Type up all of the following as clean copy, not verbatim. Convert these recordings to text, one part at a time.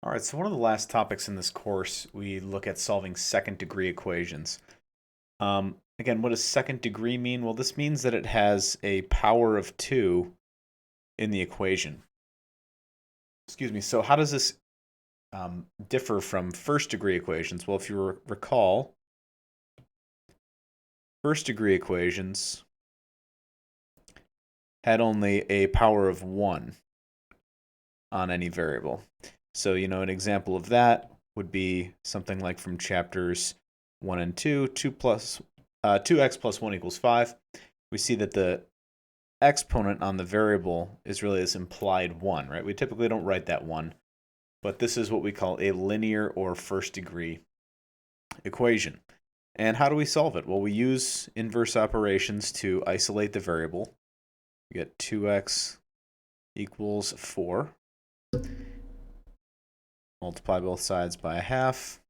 All right, so one of the last topics in this course, we look at solving second degree equations. Again, what does second degree mean? Well, this means that it has a power of 2 in the equation. Excuse me. So how does this differ from first degree equations? Well, if you recall, first degree equations had only a power of 1 on any variable. So, an example of that would be something like from chapters 1 and 2, 2x plus 1 equals 5. We see that the exponent on the variable is really this implied 1, right? We typically don't write that 1, but this is what we call a linear or first degree equation. And how do we solve it? Well, we use inverse operations to isolate the variable. We get 2x equals 4. Multiply both sides by a half.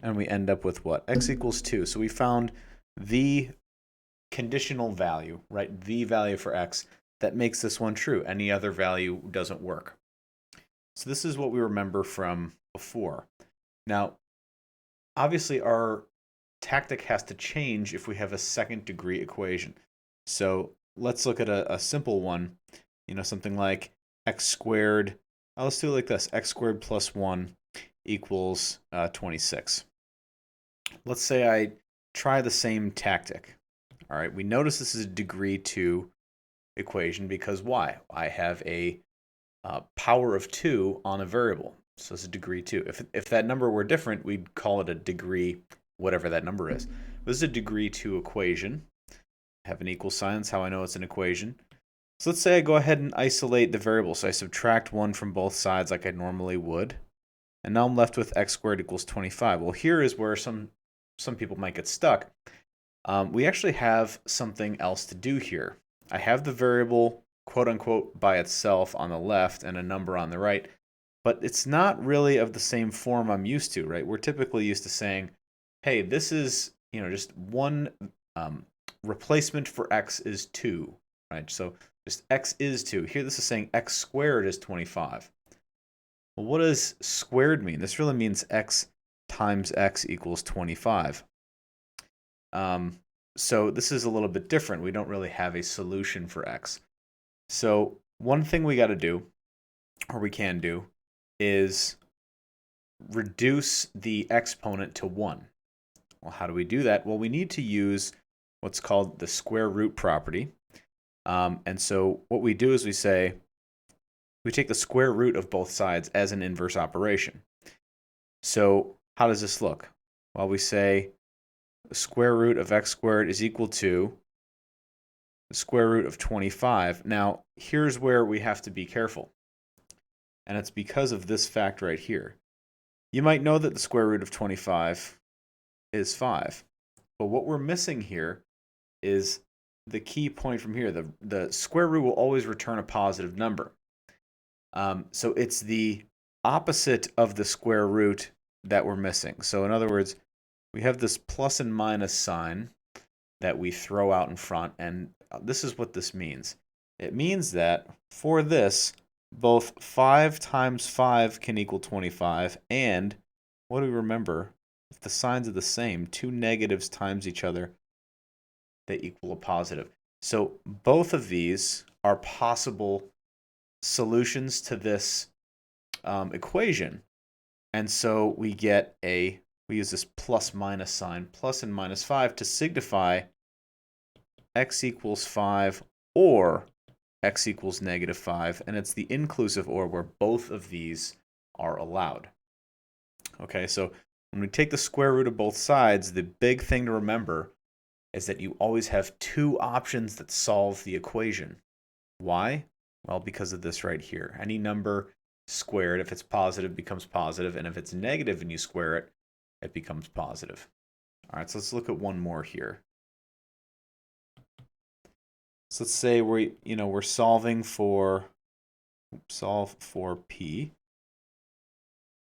And we end up with what? X equals 2. So we found the conditional value, right? The value for x that makes this one true. Any other value doesn't work. So this is what we remember from before. Now, obviously our tactic has to change if we have a second degree equation. So let's look at a simple one, something like x squared. Let's do it like this. X squared plus 1 equals 26. Let's say I try the same tactic. All right, we notice this is a degree 2 equation because why? I have a power of 2 on a variable. So it's a degree 2. If that number were different, we'd call it a degree, whatever that number is. This is a degree 2 equation. Have an equal sign. That's how I know it's an equation. So let's say I go ahead and isolate the variable. So I subtract 1 from both sides like I normally would. And now I'm left with x squared equals 25. Well, here is where some people might get stuck. We actually have something else to do here. I have the variable, quote unquote, by itself on the left and a number on the right, but it's not really of the same form I'm used to, right? We're typically used to saying, hey, this is, just one replacement for x is 2, right? So just x is 2. Here this is saying x squared is 25. Well, what does squared mean? This really means x times x equals 25. So this is a little bit different. We don't really have a solution for x. So one thing we got to do, or we can do, is reduce the exponent to 1. Well, how do we do that? Well, we need to use what's called the square root property. And so what we do is we take the square root of both sides as an inverse operation. So how does this look? Well, we say the square root of x squared is equal to the square root of 25. Now, here's where we have to be careful. And it's because of this fact right here. You might know that the square root of 25 is 5. But what we're missing here is the key point from here. The square root will always return a positive number. So it's the opposite of the square root that we're missing. So in other words, we have this plus and minus sign that we throw out in front, and this is what this means. It means that for this, both 5 times 5 can equal 25, and what do we remember? If the signs are the same, two negatives times each other, they equal a positive. So both of these are possible solutions to this equation. And so we use this plus minus sign, plus and minus 5, to signify x equals 5 or x equals negative 5. And it's the inclusive or where both of these are allowed. Okay, so when we take the square root of both sides, the big thing to remember is that you always have two options that solve the equation. Why? Well, because of this right here. Any number squared, if it's positive, becomes positive, and if it's negative and you square it, it becomes positive. All right, so let's look at one more here. So let's say we're solving for p,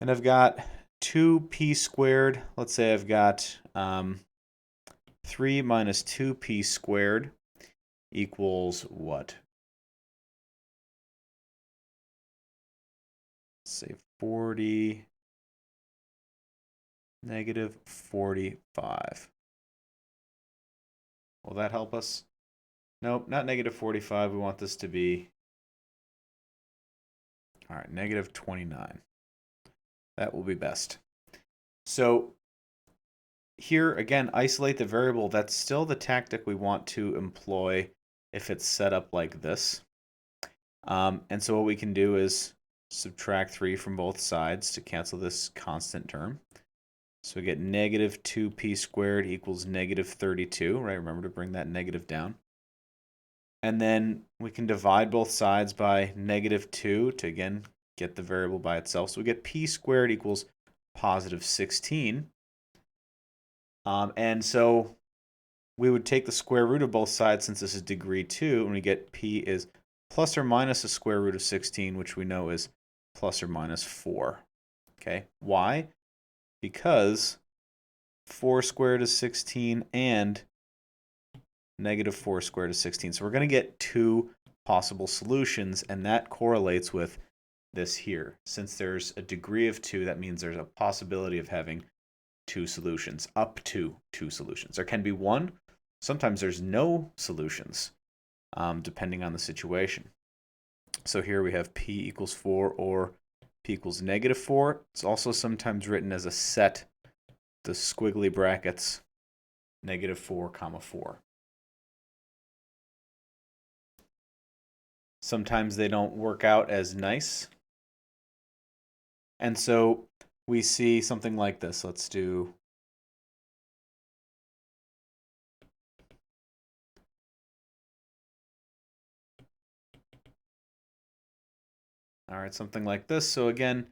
and I've got 2p squared. Let's say I've got 3 minus 2p squared equals what? say 40, negative 45. Will that help us? Nope, not negative 45. We want this to be, all right, negative 29. That will be best. So here, again, isolate the variable. That's still the tactic we want to employ if it's set up like this. And so what we can do is subtract 3 from both sides to cancel this constant term. So we get negative 2p squared equals negative 32, right? Remember to bring that negative down. And then we can divide both sides by negative 2 to, again, get the variable by itself. So we get p squared equals positive 16. And so we would take the square root of both sides since this is degree 2, and we get p is plus or minus the square root of 16, which we know is plus or minus 4. Okay, why? Because 4 squared is 16 and negative 4 squared is 16. So we're going to get 2 possible solutions, and that correlates with this here. Since there's a degree of 2, that means there's a possibility of having 2 solutions, up to 2 solutions. There can be 1. Sometimes there's no solutions, depending on the situation. So here we have p equals 4 or p equals negative 4. It's also sometimes written as a set, the squiggly brackets, negative 4 comma 4. Sometimes they don't work out as nice. And so we see something like this. Let's do all right, something like this. So again,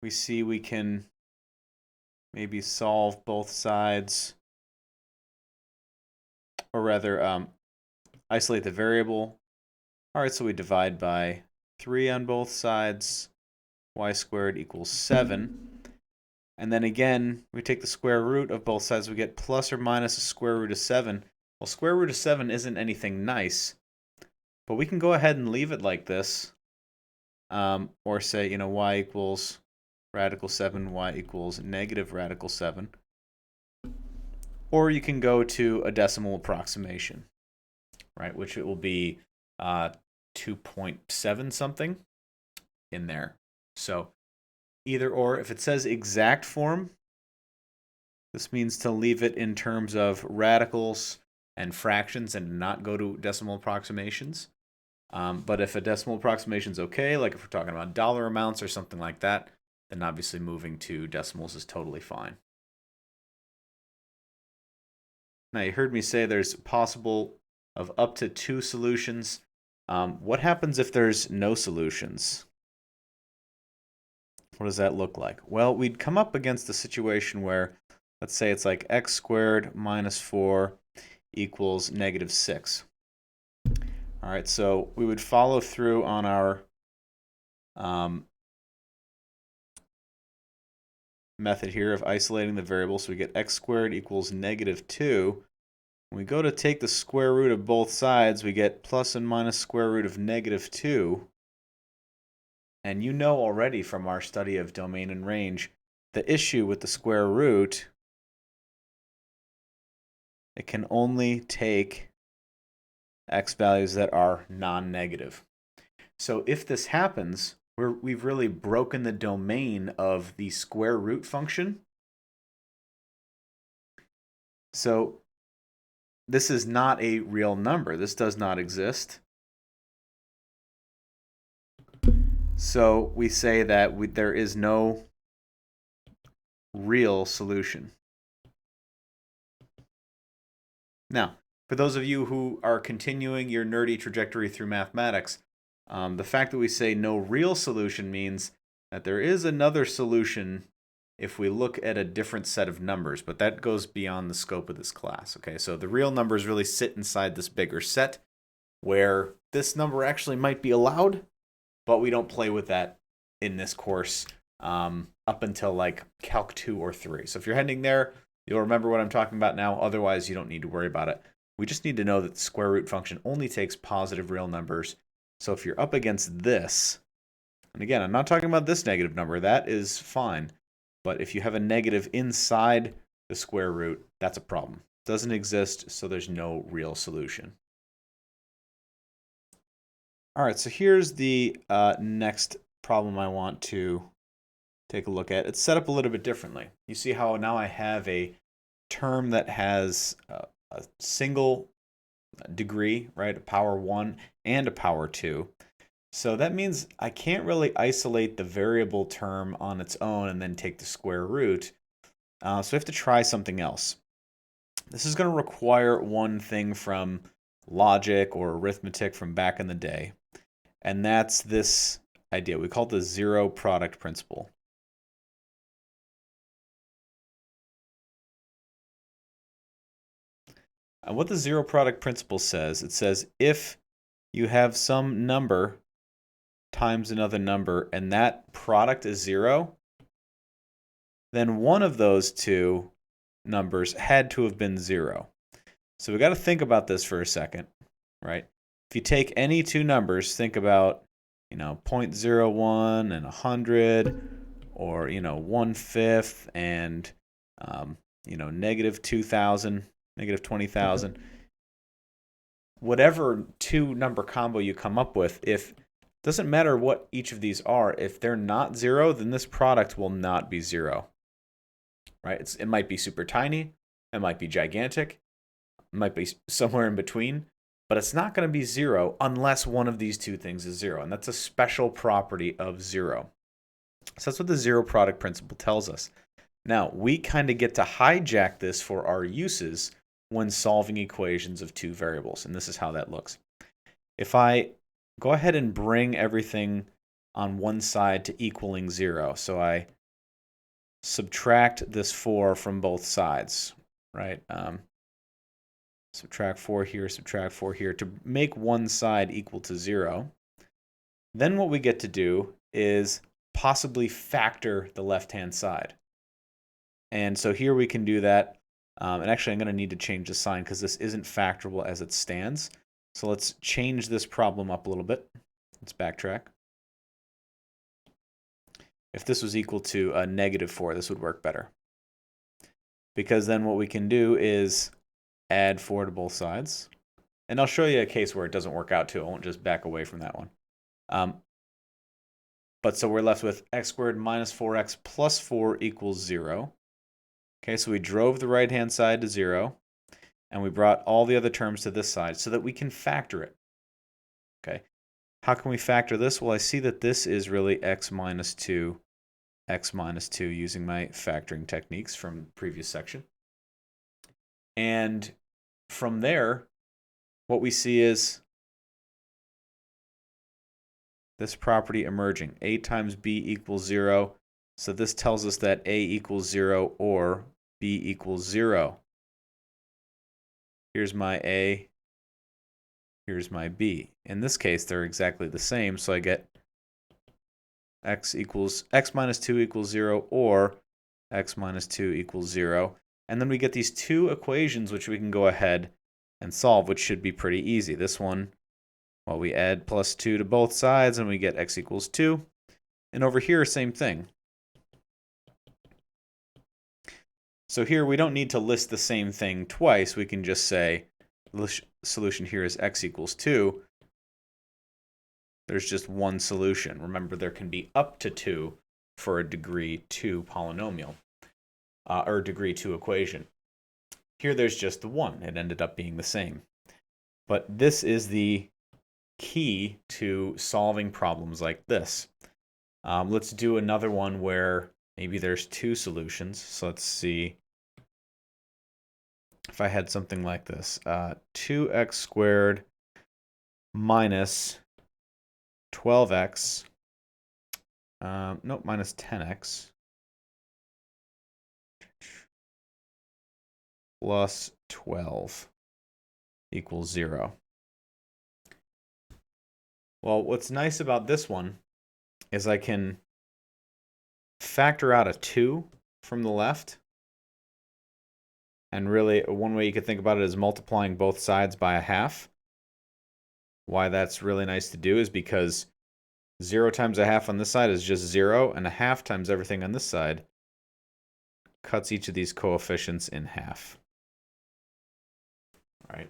we see we can maybe solve both sides, or rather isolate the variable. All right, so we divide by 3 on both sides. Y squared equals 7. And then again, we take the square root of both sides. We get plus or minus the square root of 7. Well, square root of 7 isn't anything nice, but we can go ahead and leave it like this. Or say, y equals radical 7, y equals negative radical 7. Or you can go to a decimal approximation, right, which it will be 2.7 something in there. So either or. If it says exact form, this means to leave it in terms of radicals and fractions and not go to decimal approximations. But if a decimal approximation is okay, like if we're talking about dollar amounts or something like that, then obviously moving to decimals is totally fine. Now, you heard me say there's possible of up to 2 solutions. What happens if there's no solutions? What does that look like? Well, we'd come up against a situation where, let's say it's like x squared minus 4 equals negative 6. All right, so we would follow through on our method here of isolating the variable. So we get x squared equals negative 2. When we go to take the square root of both sides, we get plus and minus square root of negative 2. And you know already from our study of domain and range, the issue with the square root, it can only take x values that are non-negative. So if this happens, we've really broken the domain of the square root function. So this is not a real number. This does not exist. So we say that there is no real solution. Now, for those of you who are continuing your nerdy trajectory through mathematics, the fact that we say no real solution means that there is another solution if we look at a different set of numbers, but that goes beyond the scope of this class. Okay, so the real numbers really sit inside this bigger set where this number actually might be allowed, but we don't play with that in this course up until like Calc 2 or 3. So if you're heading there, you'll remember what I'm talking about now. Otherwise, you don't need to worry about it. We just need to know that the square root function only takes positive real numbers. So if you're up against this, And again, I'm not talking about this negative number. That is fine. But if you have a negative inside the square root, that's a problem. It doesn't exist, so there's no real solution. All right, so here's the next problem I want to take a look at. It's set up a little bit differently. You see how now I have a term that has a single degree, right? A power 1 and a power 2. So that means I can't really isolate the variable term on its own and then take the square root. So I have to try something else. This is going to require one thing from logic or arithmetic from back in the day, and that's this idea. We call it the zero product principle. And what the zero product principle says, it says if you have some number times another number and that product is 0, then one of those two numbers had to have been 0. So we got to think about this for a second, right? If you take any two numbers, think about, 0.01 and 100, or, 1/5 and, negative 2,000, negative 20,000. Whatever two number combo you come up with, doesn't matter what each of these are, if they're not 0, then this product will not be 0. Right? It might be super tiny, it might be gigantic, it might be somewhere in between, but it's not going to be 0 unless one of these two things is 0, and that's a special property of 0. So that's what the zero product principle tells us. Now, we kind of get to hijack this for our uses when solving equations of two variables, and this is how that looks. If I go ahead and bring everything on one side to equaling 0, so I subtract this 4 from both sides, right? Subtract 4 here, subtract 4 here to make one side equal to 0. Then what we get to do is possibly factor the left-hand side. And so here we can do that. And actually, I'm going to need to change the sign because this isn't factorable as it stands. So let's change this problem up a little bit. Let's backtrack. If this was equal to a negative 4, this would work better. Because then what we can do is add 4 to both sides. And I'll show you a case where it doesn't work out too. I won't just back away from that one. But so we're left with x squared minus 4x plus 4 equals 0. Okay, so we drove the right-hand side to 0, and we brought all the other terms to this side so that we can factor it. Okay, how can we factor this? Well, I see that this is really x minus 2 using my factoring techniques from the previous section. And from there, what we see is this property emerging. A times b equals 0. So this tells us that a equals 0 or b equals 0. Here's my a. Here's my b. In this case, they're exactly the same. So I get x minus 2 equals 0 or x minus 2 equals 0. And then we get these two equations which we can go ahead and solve, which should be pretty easy. This one, well, we add plus 2 to both sides and we get x equals 2. And over here, same thing. So here we don't need to list the same thing twice. We can just say the solution here is x equals 2. There's just one solution. Remember, there can be up to 2 for a degree 2 polynomial, or degree 2 equation. Here there's just the one. It ended up being the same. But this is the key to solving problems like this. Let's do another one where maybe there's two solutions. So let's see if I had something like this. 2x squared minus 12x, nope, minus 10x plus 12 equals 0. Well, what's nice about this one is I can factor out a 2 from the left. And really, one way you could think about it is multiplying both sides by a half. Why that's really nice to do is because 0 times a half on this side is just 0, and a half times everything on this side cuts each of these coefficients in half. All right.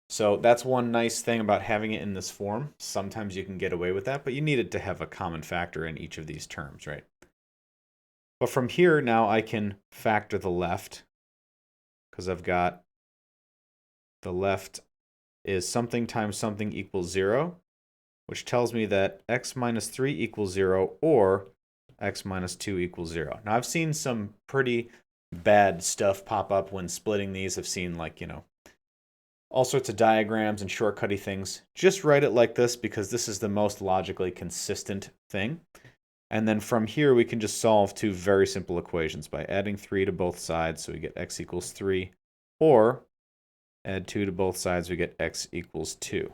So that's one nice thing about having it in this form. Sometimes you can get away with that, but you need it to have a common factor in each of these terms, right? But from here, now I can factor the left, because I've got the left is something times something equals 0, which tells me that x minus 3 equals 0 or x minus 2 equals 0. Now, I've seen some pretty bad stuff pop up when splitting these. I've seen, like, all sorts of diagrams and shortcutty things. Just write it like this because this is the most logically consistent thing. And then from here, we can just solve two very simple equations by adding 3 to both sides, so we get x equals 3, or add 2 to both sides, we get x equals 2.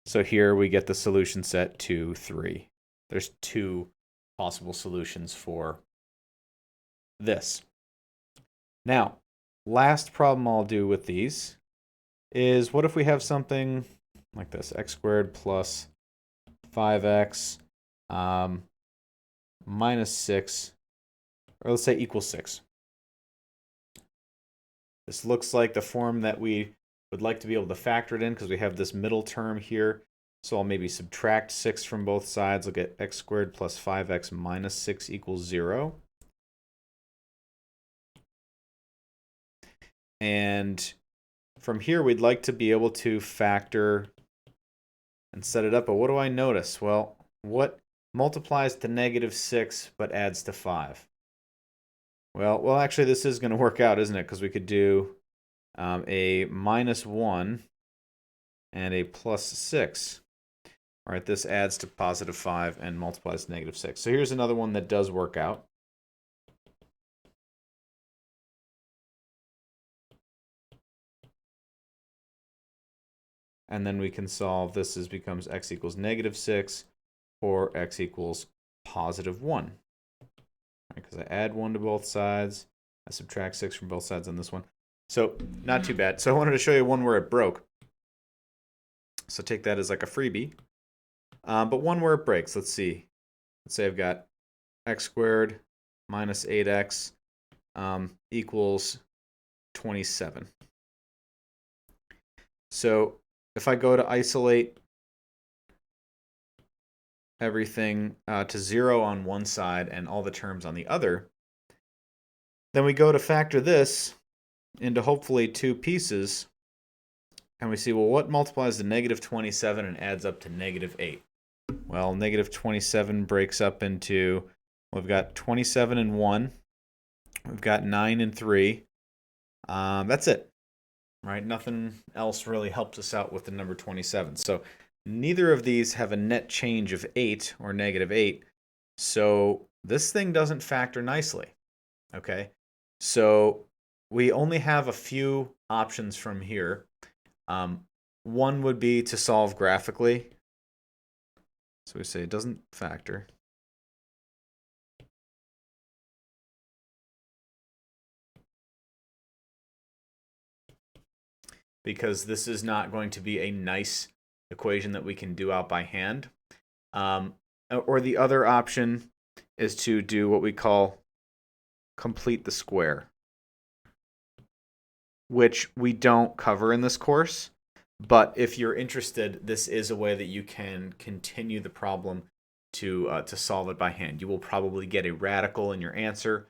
So here we get the solution set 2, 3. There's two possible solutions for this. Now, last problem I'll do with these is, what if we have something like this, x squared plus 5x minus 6, or let's say equals 6. This looks like the form that we would like to be able to factor it in because we have this middle term here. So I'll maybe subtract 6 from both sides. I'll get x squared plus 5x minus 6 equals 0. And from here, we'd like to be able to factor and set it up. But what do I notice? Well, what multiplies to negative 6 but adds to 5? Well, actually, this is going to work out, isn't it? Because we could do a minus 1 and a plus 6. All right, this adds to positive 5 and multiplies to negative 6. So here's another one that does work out. And then we can solve this as becomes x equals negative 6 or x equals positive 1. Because I add 1 to both sides. I subtract 6 from both sides on this one. So not too bad. So I wanted to show you one where it broke. So take that as like a freebie. But one where it breaks. Let's see. Let's say I've got x squared minus 8x equals 27. So if I go to isolate everything to 0 on one side and all the terms on the other, then we go to factor this into hopefully two pieces, and we see, well, what multiplies to negative 27 and adds up to negative 8? Well, negative 27 breaks up into, we've got 27 and 1, we've got 9 and 3. That's it, right? Nothing else really helps us out with the number 27. So neither of these have a net change of 8 or negative 8. So this thing doesn't factor nicely, okay? So we only have a few options from here. One would be to solve graphically. So we say it doesn't factor. Because this is not going to be a nice equation that we can do out by hand. Or the other option is to do what we call complete the square, which we don't cover in this course. But if you're interested, this is a way that you can continue the problem to solve it by hand. You will probably get a radical in your answer.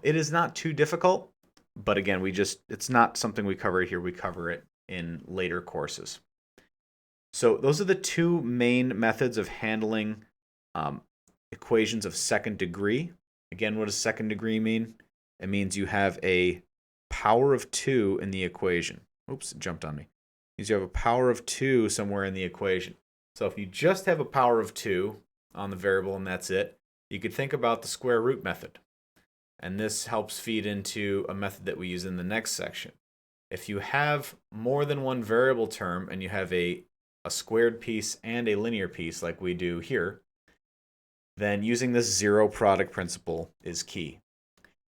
It is not too difficult, but again, it's not something we cover here. We cover it in later courses. So those are the two main methods of handling equations of second degree. Again, what does second degree mean? It means you have a power of 2 in the equation. Oops, it jumped on me. Means you have a power of 2 somewhere in the equation. So if you just have a power of 2 on the variable and that's it, you could think about the square root method. And this helps feed into a method that we use in the next section. If you have more than one variable term and you have a squared piece and a linear piece like we do here, then using this zero product principle is key.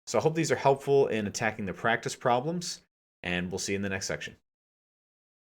So I hope these are helpful in attacking the practice problems, and we'll see you in the next section.